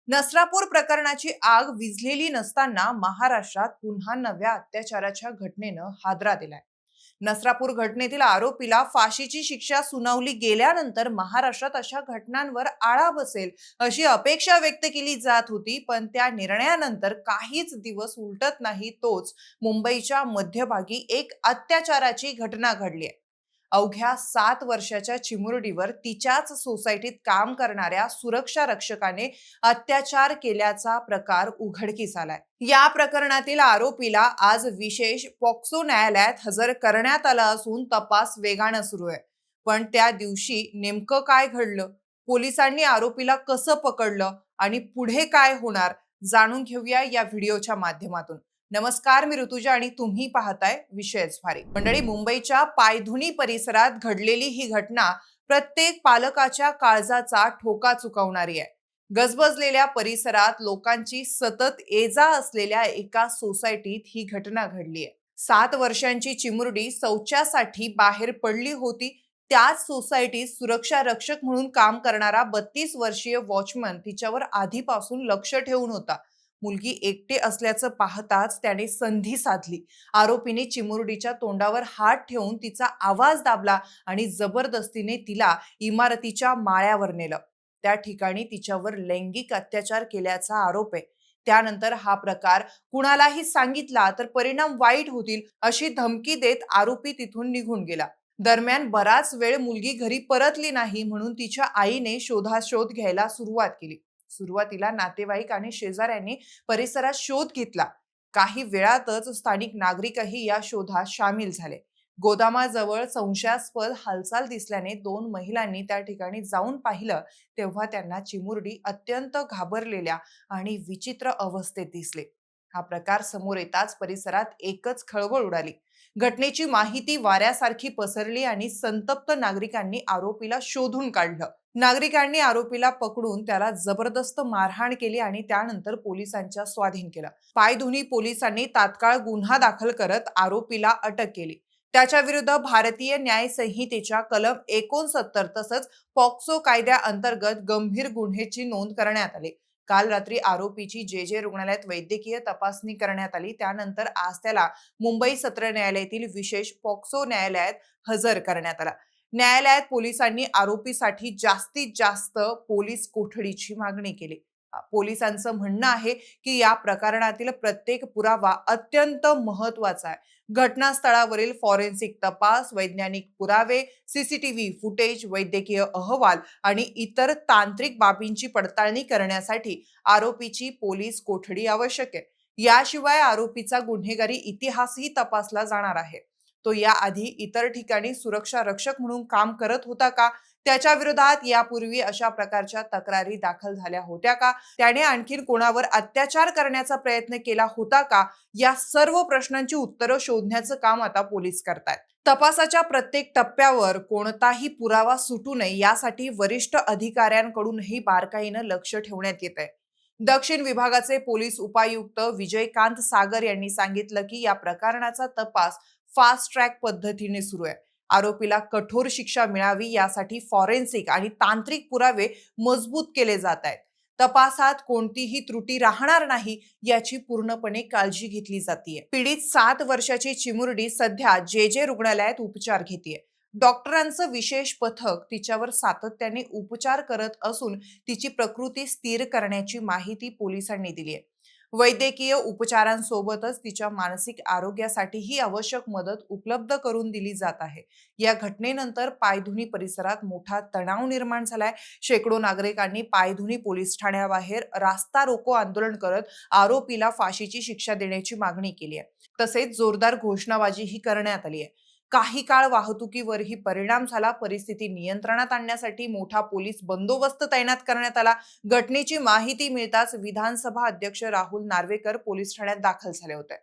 नसरापूर प्रकरणाची आग विझलेली नसताना महाराष्ट्रात पुन्हा नव्या अत्याचाराच्या घटनेनं हादरा दिलाय. नसरापूर घटनेतील आरोपीला फाशीची शिक्षा सुनावली गेल्यानंतर महाराष्ट्रात अशा घटनांवर आळा बसेल अशी अपेक्षा व्यक्त केली जात होती, पण त्या निर्णयानंतर काहीच दिवस उलटत नाही तोच मुंबईच्या मध्यभागी एक अत्याचाराची घटना घडली आहे. अवघ्या 7 वर्षाच्या चिमुरडीवर तिच्याच सोसायटीत काम करणाऱ्या सुरक्षा रक्षकाने अत्याचार केल्याचा प्रकार उघडकीस आलाय. या प्रकरणातील आरोपीला आज विशेष पॉक्सो न्यायालयात हजर करण्यात आला असून तपास वेगानं सुरू आहे. पण त्या दिवशी नेमकं काय घडलं, पोलिसांनी आरोपीला कसं पकडलं आणि पुढे काय होणार, जाणून घेऊया या व्हिडिओच्या माध्यमातून. नमस्कार, मी ऋतुजा आणि तुम्ही पाहताय विषयच भारी. मंडळी, मुंबईच्या पायधुनी परिसरात घडलेली ही घटना प्रत्येक पालकाच्या काळजाचा ठोका चुकवणारी आहे. गजबजलेल्या परिसरात लोकांची सतत ये-जा असलेल्या एका सोसायटीत ही घटना घडली आहे. 7 वर्षांची चिमुरडी शौचासाठी बाहेर पडली होती. त्याच सोसायटीत सुरक्षा रक्षक म्हणून काम करणारा 32 वर्षीय वॉचमन तिच्यावर आधीपासून लक्ष ठेवून होता. मुलगी एकटे असल्याचं पाहताच त्याने संधी साधली. आरोपीने चिमुरडीच्या तोंडावर हात ठेवून तिचा आवाज दाबला आणि जबरदस्तीने तिला इमारतीच्या माळ्यावर नेलं. त्या ठिकाणी तिच्यावर लैंगिक अत्याचार केल्याचा आरोप आहे. त्यानंतर हा प्रकार कुणालाही सांगितला तर परिणाम वाईट होतील अशी धमकी देत आरोपी तिथून निघून गेला. दरम्यान बराच वेळ मुलगी घरी परतली नाही, म्हणून तिच्या आईने शोधाशोध घ्यायला सुरुवात केली. सुरुवातीला नातेवाईक आणि शेजाऱ्यांनी परिसरात शोध घेतला. काही वेळातच स्थानिक नागरिकही या शोधात सामील झाले. गोदामाजवळ संशयास्पद हालचाल दिसल्याने 2 महिलांनी त्या ठिकाणी जाऊन पाहिलं, तेव्हा त्यांना चिमुरडी अत्यंत घाबरलेल्या आणि विचित्र अवस्थेत दिसले. हा प्रकार समोर येताच परिसरात एकच खळबळ उडाली. घटनेची माहिती वाऱ्यासारखी पसरली आणि संतप्त नागरिकांनी आरोपीला शोधून काढलं. नागरिकांनी आरोपीला पकडून त्याला जबरदस्त मारहाण केली आणि त्यानंतर पोलिसांच्या स्वाधीन केलं. पायधुनी पोलिसांनी तात्काळ गुन्हा दाखल करत आरोपीला अटक केली. त्याच्या विरुद्ध भारतीय न्याय संहितेच्या कलम 69 तसंच पॉक्सो कायद्याअंतर्गत गंभीर गुन्ह्याची नोंद करण्यात आली. काल रात्री आरोपीची जे रुग्णालयात वैद्यकीय तपासणी करण्यात आली. त्यानंतर आज त्याला मुंबई सत्र न्यायालयातील विशेष पॉक्सो न्यायालयात हजर करण्यात आला. न्यायालयात पोलिसांनी आरोपीसाठी जास्तीत जास्त पोलीस कोठडीची मागणी केली. पोलिसांचं म्हणणं आहे की या प्रकरणातील प्रत्येक पुरावा अत्यंत महत्वाचा आहे. घटनास्थळावरील फॉरेन्सिक तपास, वैज्ञानिक पुरावे, सीसीटीव्ही फुटेज, वैद्यकीय अहवाल आणि इतर तांत्रिक बाबींची पडताळणी करण्यासाठी आरोपीची पोलीस कोठडी आवश्यक आहे. याशिवाय आरोपीचा गुन्हेगारी इतिहासही तपासला जाणार आहे. तो याआधी इतर ठिकाणी सुरक्षा रक्षक म्हणून काम करत होता का? त्याच्या विरोधात यापूर्वी अशा प्रकारच्या तक्रारी दाखल झाल्या होत्या का? त्याने आणखीन कोणावर अत्याचार करण्याचा प्रयत्न केला होता का? या सर्व प्रश्नांची उत्तरं शोधण्याचं काम आता पोलीस करतायत. तपासाच्या प्रत्येक टप्प्यावर कोणताही पुरावा सुटू नये यासाठी वरिष्ठ अधिकाऱ्यांकडूनही बारकाईनं लक्ष ठेवण्यात येत आहे. दक्षिण विभागाचे पोलीस उपायुक्त विजयकांत सागर यांनी सांगितलं की या प्रकरणाचा तपास फास्ट ट्रॅक पद्धतीने सुरू आहे. आरोपीला कठोर शिक्षा मिळावी यासाठी फॉरेन्सिक आणि तांत्रिक पुरावे मजबूत केले जात आहेत. तपासात कोणतीही त्रुटी राहणार नाही याची पूर्णपणे काळजी घेतली जाते. पीडित 7 वर्षाची चिमुरडी सध्या जे रुग्णालयात उपचार घेतेय. डॉक्टरांचं विशेष पथक तिच्यावर सातत्याने उपचार करत असून तिची प्रकृती स्थिर करण्याची माहिती पोलिसांनी दिली आहे. वैद्यकीय उपचारांसोबतच तिच्या मानसिक आरोग्यासाठीही आवश्यक मदत उपलब्ध करून दिली जात आहे. या घटनेनंतर पायधुनी परिसरात मोठा तणाव निर्माण झालाय. शेकडो नागरिकांनी पायधुनी पोलीस ठाण्याबाहेर रास्ता रोको आंदोलन करत आरोपीला फाशीची शिक्षा देण्याची मागणी केली आहे. तसेच जोरदार घोषणाबाजीही करण्यात आली आहे. काही काळ वाहतुकीवरही परिणाम झाला. परिस्थिती नियंत्रणात आणण्यासाठी मोठा पोलीस बंदोबस्त तैनात करण्यात आला. घटनेची माहिती मिळताच विधानसभा अध्यक्ष राहुल नार्वेकर पोलीस ठाण्यात दाखल झाले होते.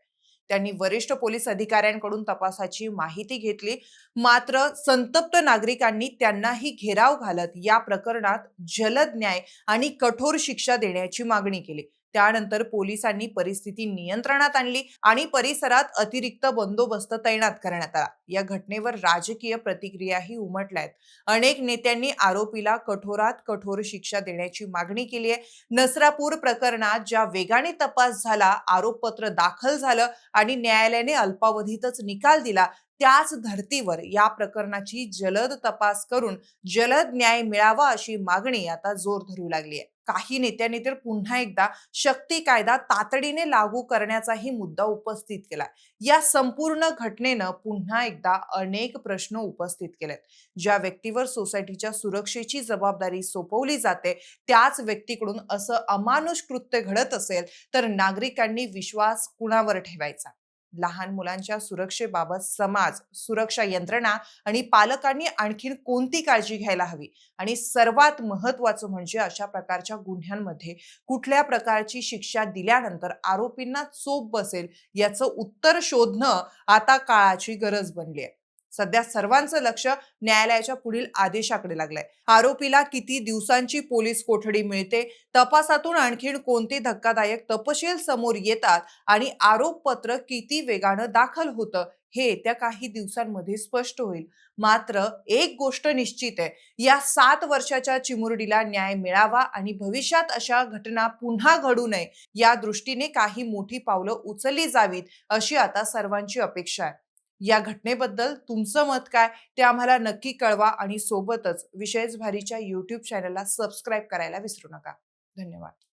त्यांनी वरिष्ठ पोलीस अधिकाऱ्यांकडून तपासाची माहिती घेतली. मात्र संतप्त नागरिकांनी त्यांनाही घेराव घालत या प्रकरणात जलद न्याय आणि कठोर शिक्षा देण्याची मागणी केली. त्यानंतर पोलिसांनी परिस्थिती नियंत्रणात आणली आणि परिसरात अतिरिक्त बंदोबस्त तैनात करण्यात आला. या घटनेवर राजकीय प्रतिक्रियाही उमटल्यात. अनेक नेत्यांनी आरोपीला कठोरात कठोर शिक्षा देण्याची मागणी केली आहे. नसरापूर प्रकरणात ज्या वेगाने तपास झाला, आरोपपत्र दाखल झालं आणि न्यायालयाने अल्पावधीतच निकाल दिला, त्याच धर्तीवर या प्रकरणाची जलद तपास करून जलद न्याय मिळावा अशी मागणी आता जोर धरू लागली आहे. काही नेत्यांनी तर पुन्हा एकदा शक्ती कायदा तातडीने लागू करण्याचाही मुद्दा उपस्थित केला. या संपूर्ण घटनेनं पुन्हा एकदा अनेक प्रश्न उपस्थित केलेत. ज्या व्यक्तीवर सोसायटीच्या सुरक्षेची जबाबदारी सोपवली जाते, त्याच व्यक्तीकडून असं अमानुष कृत्य घडत असेल तर नागरिकांनी विश्वास कुणावर ठेवायचा? लहान मुलांच्या सुरक्षेबाबत समाज, सुरक्षा यंत्रणा आणि पालकांनी आणखीन कोणती काळजी घ्यायला हवी? आणि सर्वात महत्त्वाचं म्हणजे अशा प्रकारच्या गुन्ह्यांमध्ये कुठल्या प्रकारची शिक्षा दिल्यानंतर आरोपींना चोप बसेल याचं उत्तर शोधणं आता काळाची गरज बनली आहे. सध्या सर्वांचं लक्ष न्यायालयाच्या पुढील आदेशाकडे लागलंय. आरोपीला किती दिवसांची पोलीस कोठडी मिळते, तपासातून आणखीन कोणते धक्कादायक तपशील समोर येतात आणि आरोपपत्र किती वेगानं दाखल होतं हे येत्या काही दिवसांमध्ये स्पष्ट होईल. मात्र एक गोष्ट निश्चित आहे, या 7 वर्षाच्या चिमुरडीला न्याय मिळावा आणि भविष्यात अशा घटना पुन्हा घडू नये या दृष्टीने काही मोठी पावलं उचलली जावीत अशी आता सर्वांची अपेक्षा आहे. या घटनेबद्दल तुमचं मत काय ते आम्हाला नक्की कळवा आणि सोबतच विशेष भारीच्या YouTube चॅनलला सबस्क्राईब करायला विसरू नका. धन्यवाद.